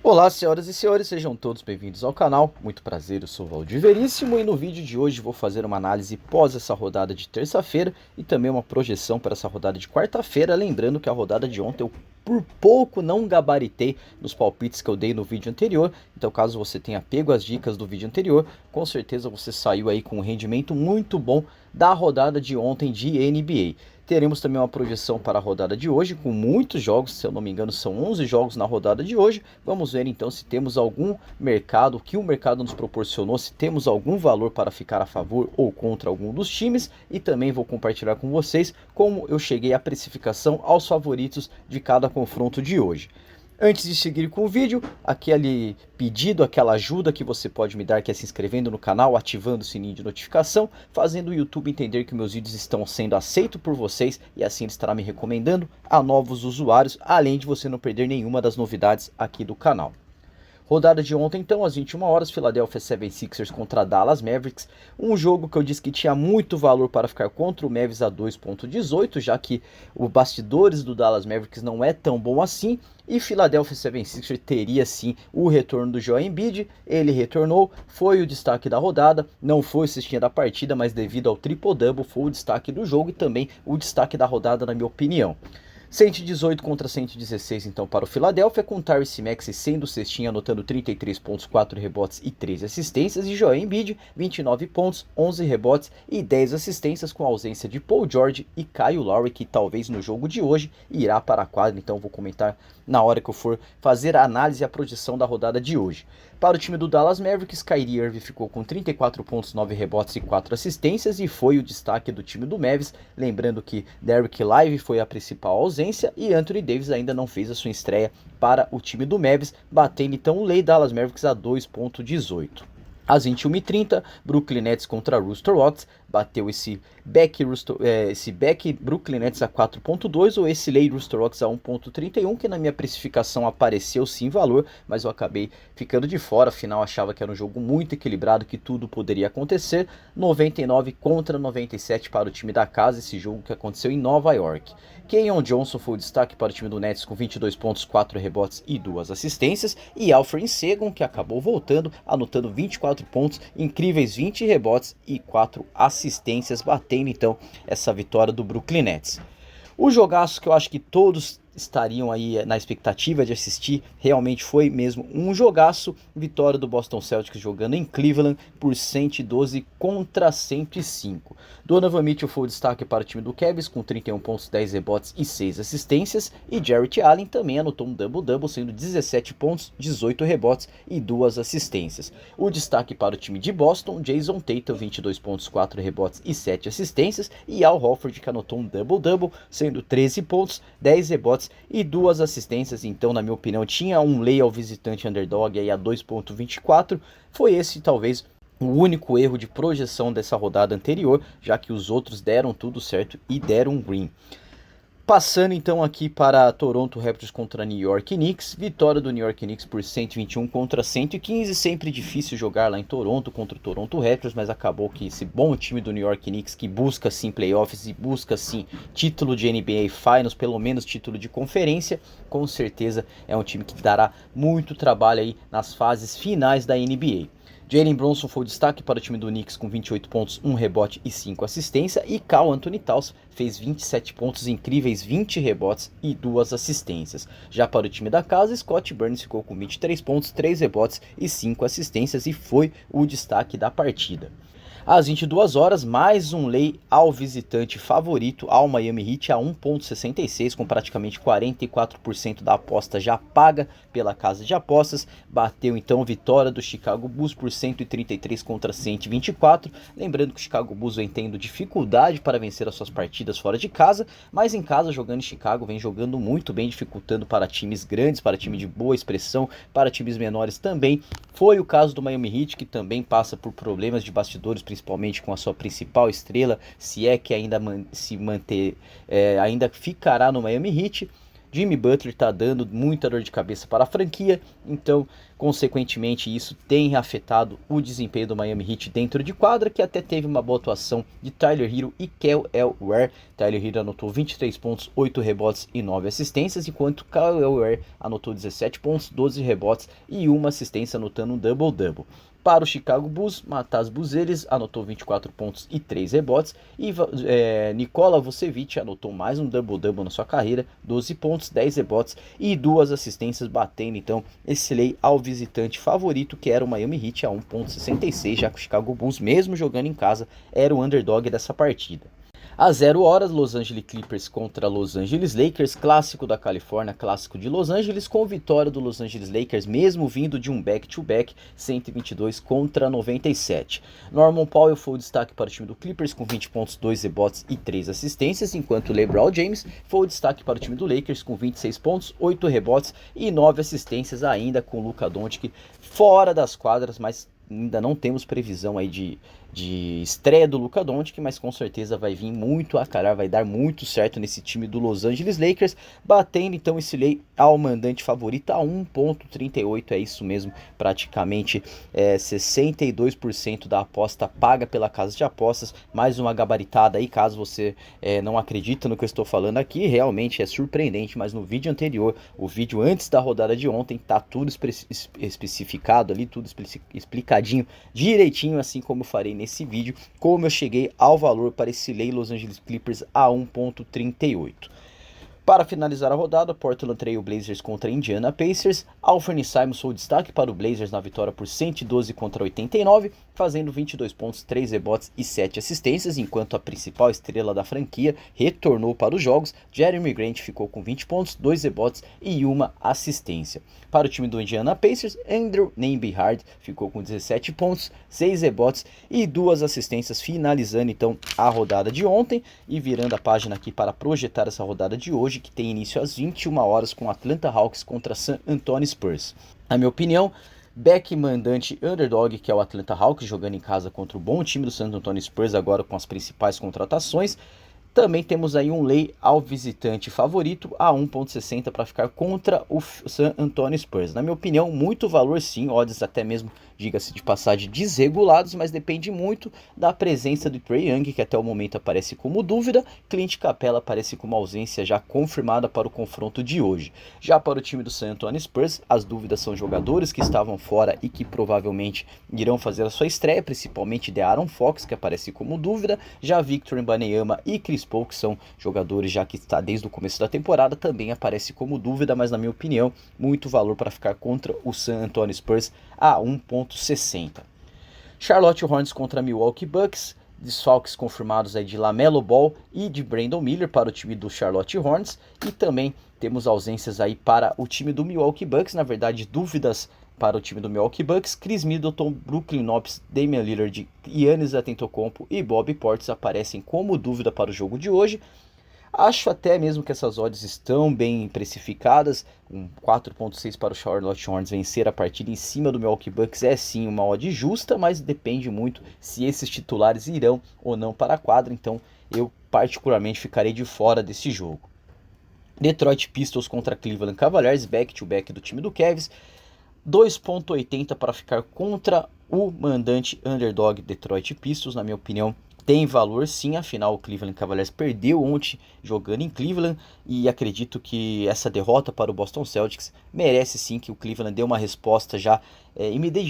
Olá, senhoras e senhores, sejam todos bem-vindos ao canal. Muito prazer, eu sou o Valdir Veríssimo e no vídeo de hoje vou fazer uma análise pós essa rodada de terça-feira e também uma projeção para essa rodada de quarta-feira, lembrando que a rodada de ontem eu por pouco não gabaritei nos palpites que eu dei no vídeo anterior, então caso você tenha pego as dicas do vídeo anterior, com certeza você saiu aí com um rendimento muito bom da rodada de ontem de NBA. Teremos também uma projeção para a rodada de hoje, com muitos jogos, se eu não me engano são 11 jogos na rodada de hoje. Vamos ver então se temos algum mercado, o que o mercado nos proporcionou, se temos algum valor para ficar a favor ou contra algum dos times. E também vou compartilhar com vocês como eu cheguei à precificação aos favoritos de cada confronto de hoje. Antes de seguir com o vídeo, aquele pedido, aquela ajuda que você pode me dar, que é se inscrevendo no canal, ativando o sininho de notificação, fazendo o YouTube entender que meus vídeos estão sendo aceitos por vocês e assim ele estará me recomendando a novos usuários, além de você não perder nenhuma das novidades aqui do canal. Rodada de ontem então, às 21 horas, Philadelphia 76ers contra Dallas Mavericks, um jogo que eu disse que tinha muito valor para ficar contra o Mavis a 2.18, já que os bastidores do Dallas Mavericks não é tão bom assim, e Philadelphia 76ers teria sim o retorno do Joel Embiid. Ele retornou, foi o destaque da rodada, não foi o cestinha da partida, mas devido ao triple-double foi o destaque do jogo e também o destaque da rodada na minha opinião. 118 contra 116 então para o Philadelphia, com Tyrese Maxey sendo cestinha, anotando 33 pontos, 4 rebotes e 13 assistências, e Joel Embiid 29 pontos, 11 rebotes e 10 assistências, com a ausência de Paul George e Kyle Lowry, que talvez no jogo de hoje irá para a quadra, então vou comentar na hora que eu for fazer a análise e a projeção da rodada de hoje. Para o time do Dallas Mavericks, Kyrie Irving ficou com 34 pontos, 9 rebotes e 4 assistências e foi o destaque do time do Mavs, lembrando que Derrick Lively foi a principal ausência e Anthony Davis ainda não fez a sua estreia para o time do Mavs, batendo então o Lei Dallas Mavericks a 2.18. Às 21h30, Brooklyn Nets contra Houston Rockets, bateu esse back Brooklyn Nets a 4.2 ou esse lei Houston Rockets a 1.31, que na minha precificação apareceu sim valor, mas eu acabei ficando de fora, afinal achava que era um jogo muito equilibrado, que tudo poderia acontecer. 99 contra 97 para o time da casa, esse jogo que aconteceu em Nova York. Keyon Johnson foi o destaque para o time do Nets com 22 pontos, 4 rebotes e 2 assistências, e Alfred Sengun, que acabou voltando, anotando 24 pontos, incríveis 20 rebotes e 4 assistências, batendo então essa vitória do Brooklyn Nets. O jogaço que eu acho que todos estariam aí na expectativa de assistir, realmente foi mesmo um jogaço, vitória do Boston Celtics jogando em Cleveland por 112 contra 105. Donovan Mitchell foi o destaque para o time do Cavs com 31 pontos, 10 rebotes e 6 assistências, e Jarrett Allen também anotou um double-double, sendo 17 pontos, 18 rebotes e 2 assistências. O destaque para o time de Boston, Jason Tatum, 22 pontos, 4 rebotes e 7 assistências, e Al Horford, que anotou um double-double, sendo 13 pontos, 10 rebotes e 2 assistências. Então, na minha opinião, tinha um lay ao visitante underdog aí a 2.24. Foi esse talvez o único erro de projeção dessa rodada anterior, já que os outros deram tudo certo e deram green. Passando então aqui para Toronto Raptors contra New York Knicks, vitória do New York Knicks por 121 contra 115, sempre difícil jogar lá em Toronto contra o Toronto Raptors, mas acabou que esse bom time do New York Knicks, que busca sim playoffs e busca sim título de NBA Finals, pelo menos título de conferência, com certeza é um time que dará muito trabalho aí nas fases finais da NBA. Jalen Brunson foi o destaque para o time do Knicks com 28 pontos, 1 rebote e 5 assistências, e Karl Anthony Towns fez 27 pontos, incríveis 20 rebotes e 2 assistências. Já para o time da casa, Scott Barnes ficou com 23 pontos, 3 rebotes e 5 assistências e foi o destaque da partida. Às 22 horas, mais um lay ao visitante favorito, ao Miami Heat, a 1.66, com praticamente 44% da aposta já paga pela casa de apostas. Bateu então vitória do Chicago Bulls por 133 contra 124. Lembrando que o Chicago Bulls vem tendo dificuldade para vencer as suas partidas fora de casa, mas em casa, jogando em Chicago, vem jogando muito bem, dificultando para times grandes, para time de boa expressão, para times menores também. Foi o caso do Miami Heat, que também passa por problemas de bastidores, principalmente com a sua principal estrela, se é que ainda ainda ficará no Miami Heat. Jimmy Butler está dando muita dor de cabeça para a franquia, então consequentemente isso tem afetado o desempenho do Miami Heat dentro de quadra, que até teve uma boa atuação de Tyler Hero e Kyle Lowry. Tyler Hero anotou 23 pontos, 8 rebotes e 9 assistências, enquanto Kyle Lowry anotou 17 pontos, 12 rebotes e 1 assistência, anotando um double-double. Para o Chicago Bulls, Matas Buzelis anotou 24 pontos e 3 rebotes. E Nikola Vucevic anotou mais um double-double na sua carreira, 12 pontos, 10 rebotes e 2 assistências, batendo então esse lei ao visitante favorito, que era o Miami Heat, a 1,66, já que o Chicago Bulls, mesmo jogando em casa, era o underdog dessa partida. Às 0 horas, Los Angeles Clippers contra Los Angeles Lakers, clássico da Califórnia, clássico de Los Angeles, com vitória do Los Angeles Lakers, mesmo vindo de um back-to-back, 122 contra 97. Norman Powell foi o destaque para o time do Clippers, com 20 pontos, 2 rebotes e 3 assistências, enquanto LeBron James foi o destaque para o time do Lakers, com 26 pontos, 8 rebotes e 9 assistências, ainda com Luka Doncic fora das quadras, mas ainda não temos previsão aí de estreia do Luka Doncic, mas com certeza vai vir muito a calhar, vai dar muito certo nesse time do Los Angeles Lakers, batendo então esse lei ao mandante favorito a 1,38, é isso mesmo, praticamente 62% da aposta paga pela casa de apostas, mais uma gabaritada aí, caso você não acredita no que eu estou falando aqui, realmente é surpreendente, mas no vídeo anterior, o vídeo antes da rodada de ontem, tá tudo especificado ali, tudo explicadinho, direitinho, assim como eu farei nesse vídeo, como eu cheguei ao valor para esse lei Los Angeles Clippers a 1,38. Para finalizar a rodada, Portland Trail Blazers contra Indiana Pacers. Anthony Simons foi o destaque para o Blazers na vitória por 112 contra 89, fazendo 22 pontos, 3 rebotes e 7 assistências, enquanto a principal estrela da franquia retornou para os jogos. Jeremy Grant ficou com 20 pontos, 2 rebotes e 1 assistência. Para o time do Indiana Pacers, Andrew Nembhard ficou com 17 pontos, 6 rebotes e 2 assistências, finalizando então a rodada de ontem e virando a página aqui para projetar essa rodada de hoje, que tem início às 21 horas com Atlanta Hawks contra San Antonio Spurs. Na minha opinião, back mandante underdog, que é o Atlanta Hawks, jogando em casa contra o bom time do San Antonio Spurs, agora com as principais contratações. Também temos aí um lay ao visitante favorito a 1,60 para ficar contra o San Antonio Spurs. Na minha opinião, muito valor sim, odds até mesmo, diga-se de passagem, desregulados, mas depende muito da presença do Trae Young, que até o momento aparece como dúvida. Clint Capela aparece como ausência já confirmada para o confronto de hoje. Já para o time do San Antonio Spurs, as dúvidas são jogadores que estavam fora e que provavelmente irão fazer a sua estreia, principalmente De'Aaron Fox, que aparece como dúvida. Já Victor Wembanyama e Chris Paul, que são jogadores já que está desde o começo da temporada, também aparece como dúvida, mas na minha opinião, muito valor para ficar contra o San Antonio Spurs a 1,60. Charlotte Hornets contra Milwaukee Bucks, desfalques confirmados aí de LaMelo Ball e de Brandon Miller para o time do Charlotte Hornets, e também temos ausências aí para o time do Milwaukee Bucks, na verdade dúvidas para o time do Milwaukee Bucks. Chris Middleton, Brooklyn Nets, Damian Lillard, Giannis Antetokounmpo e Bobby Portis aparecem como dúvida para o jogo de hoje. Acho até mesmo que essas odds estão bem precificadas, 4,6 para o Charlotte Hornets vencer a partida em cima do Milwaukee Bucks é sim uma odd justa, mas depende muito se esses titulares irão ou não para a quadra, então eu particularmente ficarei de fora desse jogo. Detroit Pistons contra Cleveland Cavaliers, back-to-back do time do Cavs, 2,80 para ficar contra o mandante underdog Detroit Pistons. Na minha opinião, tem valor sim, afinal o Cleveland Cavaliers perdeu ontem jogando em Cleveland e acredito que essa derrota para o Boston Celtics merece sim que o Cleveland dê uma resposta já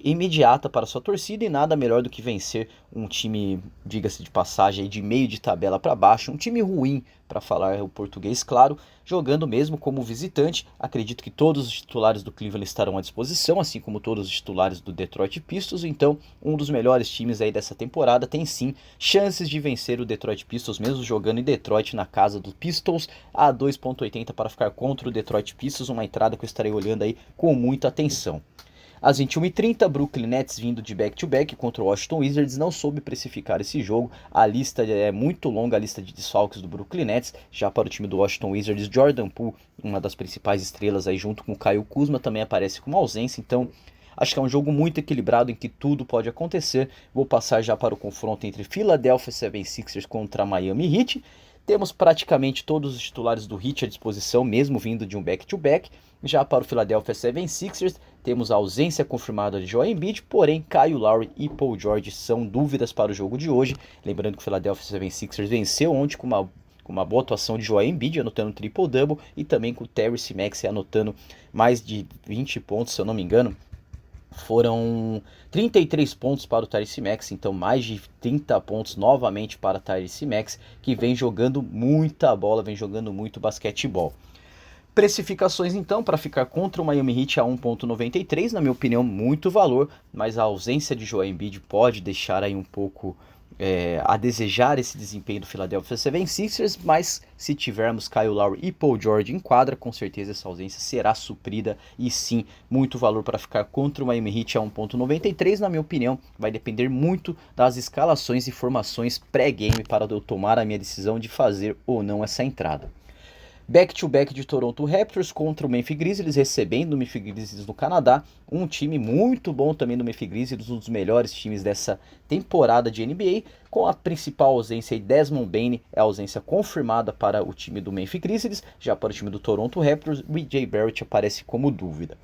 imediata para sua torcida, e nada melhor do que vencer um time, diga-se de passagem, de meio de tabela para baixo, um time ruim, para falar o português claro, jogando mesmo como visitante. Acredito que todos os titulares do Cleveland estarão à disposição, assim como todos os titulares do Detroit Pistons, então um dos melhores times aí dessa temporada tem sim chances de vencer o Detroit Pistons, mesmo jogando em Detroit na casa do Pistons, a 2,80 para ficar contra o Detroit Pistons, uma entrada que eu estarei olhando aí com muita atenção. Às 21h30, Brooklyn Nets vindo de back-to-back contra o Washington Wizards. Não soube precificar esse jogo, a lista é muito longa, a lista de desfalques do Brooklyn Nets. Já para o time do Washington Wizards, Jordan Poole, uma das principais estrelas aí junto com o Kyle Kuzma, também aparece como ausência, então acho que é um jogo muito equilibrado em que tudo pode acontecer. Vou passar já para o confronto entre Philadelphia 76ers contra Miami Heat. Temos praticamente todos os titulares do Heat à disposição, mesmo vindo de um back-to-back. Já para o Philadelphia 76ers, temos a ausência confirmada de Joel Embiid, porém Kyle Lowry e Paul George são dúvidas para o jogo de hoje. Lembrando que o Philadelphia 76ers venceu ontem com uma boa atuação de Joel Embiid, anotando um triple-double, e também com o Tyrese Maxey anotando mais de 20 pontos, se eu não me engano. Foram 33 pontos para o Tyrese Maxey, então mais de 30 pontos novamente para o Tyrese Maxey, que vem jogando muita bola, vem jogando muito basquetebol. Precificações então para ficar contra o Miami Heat a 1.93, na minha opinião muito valor, mas a ausência de Joel Embiid pode deixar aí um pouco a desejar esse desempenho do Philadelphia 76ers, mas se tivermos Kyle Lowry e Paul George em quadra, com certeza essa ausência será suprida e sim, muito valor para ficar contra o Miami Heat a 1.93, na minha opinião, vai depender muito das escalações e formações pré-game para eu tomar a minha decisão de fazer ou não essa entrada. Back-to-back de Toronto Raptors contra o Memphis Grizzlies, recebendo o Memphis Grizzlies no Canadá. Um time muito bom também do Memphis Grizzlies, um dos melhores times dessa temporada de NBA. Com a principal ausência, Desmond Bane é a ausência confirmada para o time do Memphis Grizzlies. Já para o time do Toronto Raptors, R.J. Barrett aparece como dúvida.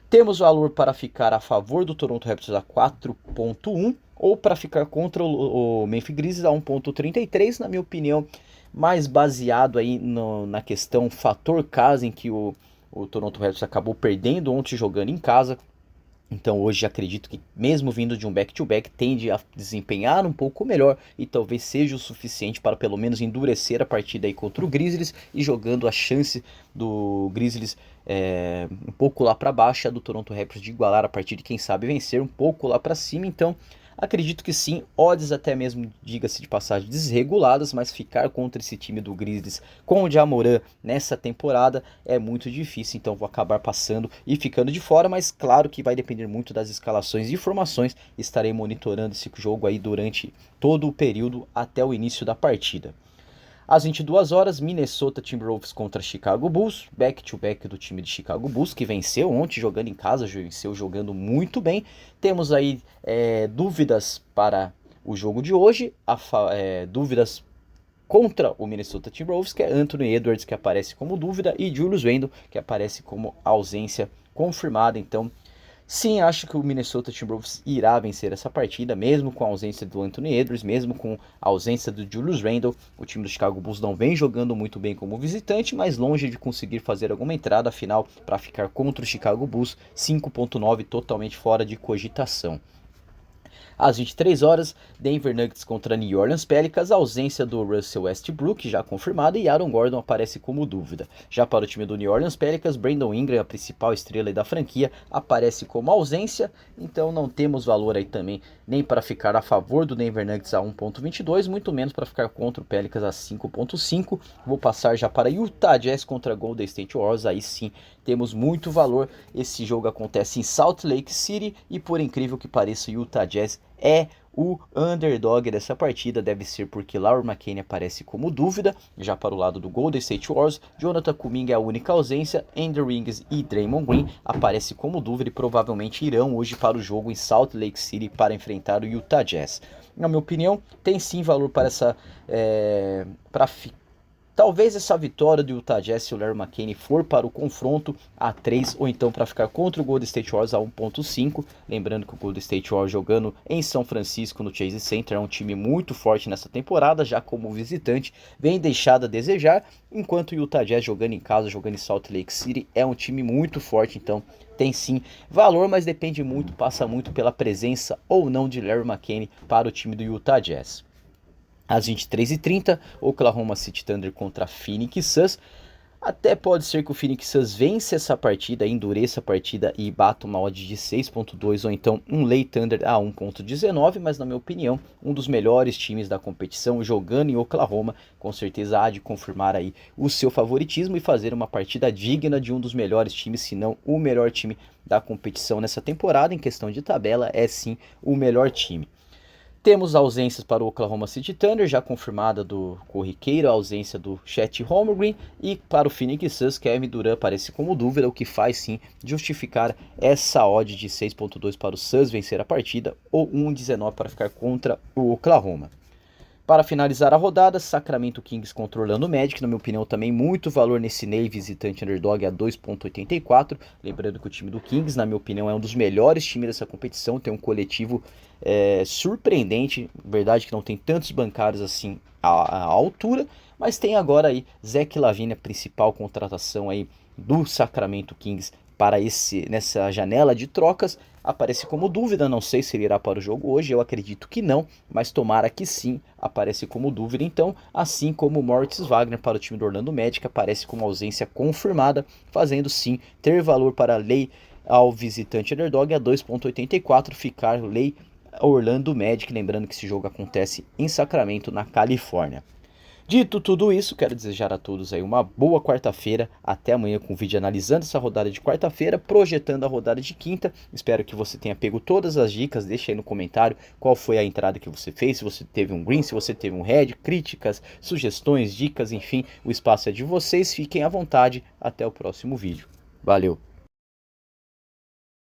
Temos valor para ficar a favor do Toronto Raptors a 4.1 ou para ficar contra o Memphis Grizzlies a 1.33, na minha opinião, mais baseado aí na questão fator casa, em que o Toronto Raptors acabou perdendo ontem jogando em casa. Então hoje acredito que mesmo vindo de um back-to-back tende a desempenhar um pouco melhor e talvez seja o suficiente para pelo menos endurecer a partida aí contra o Grizzlies e jogando a chance do Grizzlies um pouco lá para baixo, a do Toronto Raptors de igualar a partida e quem sabe vencer um pouco lá para cima. Então acredito que sim, odds até mesmo, diga-se de passagem, desreguladas, mas ficar contra esse time do Grizzlies com o Ja Morant nessa temporada é muito difícil, então vou acabar passando e ficando de fora, mas claro que vai depender muito das escalações e formações, estarei monitorando esse jogo aí durante todo o período até o início da partida. Às 22 horas, Minnesota Timberwolves contra Chicago Bulls, back-to-back do time de Chicago Bulls, que venceu ontem jogando em casa, venceu jogando muito bem. Temos aí dúvidas para o jogo de hoje, dúvidas contra o Minnesota Timberwolves, que é Anthony Edwards, que aparece como dúvida, e Julius Randle, que aparece como ausência confirmada. Então, sim, acho que o Minnesota Timberwolves irá vencer essa partida, mesmo com a ausência do Anthony Edwards, mesmo com a ausência do Julius Randle. O time do Chicago Bulls não vem jogando muito bem como visitante, mas longe de conseguir fazer alguma entrada, afinal, para ficar contra o Chicago Bulls, 5.9 totalmente fora de cogitação. Às 23 horas, Denver Nuggets contra New Orleans Pelicans, a ausência do Russell Westbrook já confirmada e Aaron Gordon aparece como dúvida. Já para o time do New Orleans Pelicans, Brandon Ingram, a principal estrela da franquia, aparece como ausência, então não temos valor aí também nem para ficar a favor do Denver Nuggets a 1.22, muito menos para ficar contra o Pelicans a 5.5. Vou passar já para Utah Jazz contra Golden State Warriors, aí sim temos muito valor. Esse jogo acontece em Salt Lake City e, por incrível que pareça, o Utah Jazz é o underdog dessa partida, deve ser porque Lauri McKinney aparece como dúvida. Já para o lado do Golden State Warriors, Jonathan Kuminga é a única ausência, Andrew Wiggins e Draymond Green aparece como dúvida e provavelmente irão hoje para o jogo em Salt Lake City para enfrentar o Utah Jazz. Na minha opinião, tem sim valor para talvez essa vitória do Utah Jazz, se o Lauri McKinney for para o confronto a 3, ou então para ficar contra o Golden State Warriors a 1.5. Lembrando que o Golden State Warriors jogando em São Francisco, no Chase Center, é um time muito forte nessa temporada, já como visitante, vem deixado a desejar, enquanto o Utah Jazz jogando em casa, jogando em Salt Lake City, é um time muito forte, então tem sim valor, mas depende muito, passa muito pela presença ou não de Lauri McKinney para o time do Utah Jazz. Às 23h30, Oklahoma City Thunder contra Phoenix Suns. Até pode ser que o Phoenix Suns vença essa partida, endureça a partida e bata uma odd de 6.2 ou então um Lay Thunder a 1.19, mas na minha opinião, um dos melhores times da competição jogando em Oklahoma, com certeza há de confirmar aí o seu favoritismo e fazer uma partida digna de um dos melhores times, se não o melhor time da competição nessa temporada. Em questão de tabela, é sim o melhor time. Temos ausências para o Oklahoma City Thunder, já confirmada do Corriqueiro, a ausência do Chet Holmgren, e para o Phoenix Suns, Kevin Durant aparece como dúvida, o que faz sim justificar essa odd de 6.2 para o Suns vencer a partida, ou 1.19 para ficar contra o Oklahoma. Para finalizar a rodada, Sacramento Kings contra Orlando Magic, na minha opinião também muito valor nesse Ney visitante underdog a 2,84, lembrando que o time do Kings, na minha opinião, é um dos melhores times dessa competição, tem um coletivo surpreendente, verdade que não tem tantos bancários assim à altura, mas tem agora aí Zach LaVine, a principal contratação aí do Sacramento Kings para nessa janela de trocas, aparece como dúvida, não sei se ele irá para o jogo hoje, eu acredito que não, mas tomara que sim, aparece como dúvida então, assim como o Moritz Wagner para o time do Orlando Magic, aparece como ausência confirmada, fazendo sim ter valor para lei ao visitante underdog a 2,84, ficar lei Orlando Magic, lembrando que esse jogo acontece em Sacramento, na Califórnia. Dito tudo isso, quero desejar a todos aí uma boa quarta-feira, até amanhã com o vídeo analisando essa rodada de quarta-feira, projetando a rodada de quinta. Espero que você tenha pego todas as dicas, deixa aí no comentário qual foi a entrada que você fez, se você teve um green, se você teve um red, críticas, sugestões, dicas, enfim, o espaço é de vocês, fiquem à vontade, até o próximo vídeo. Valeu!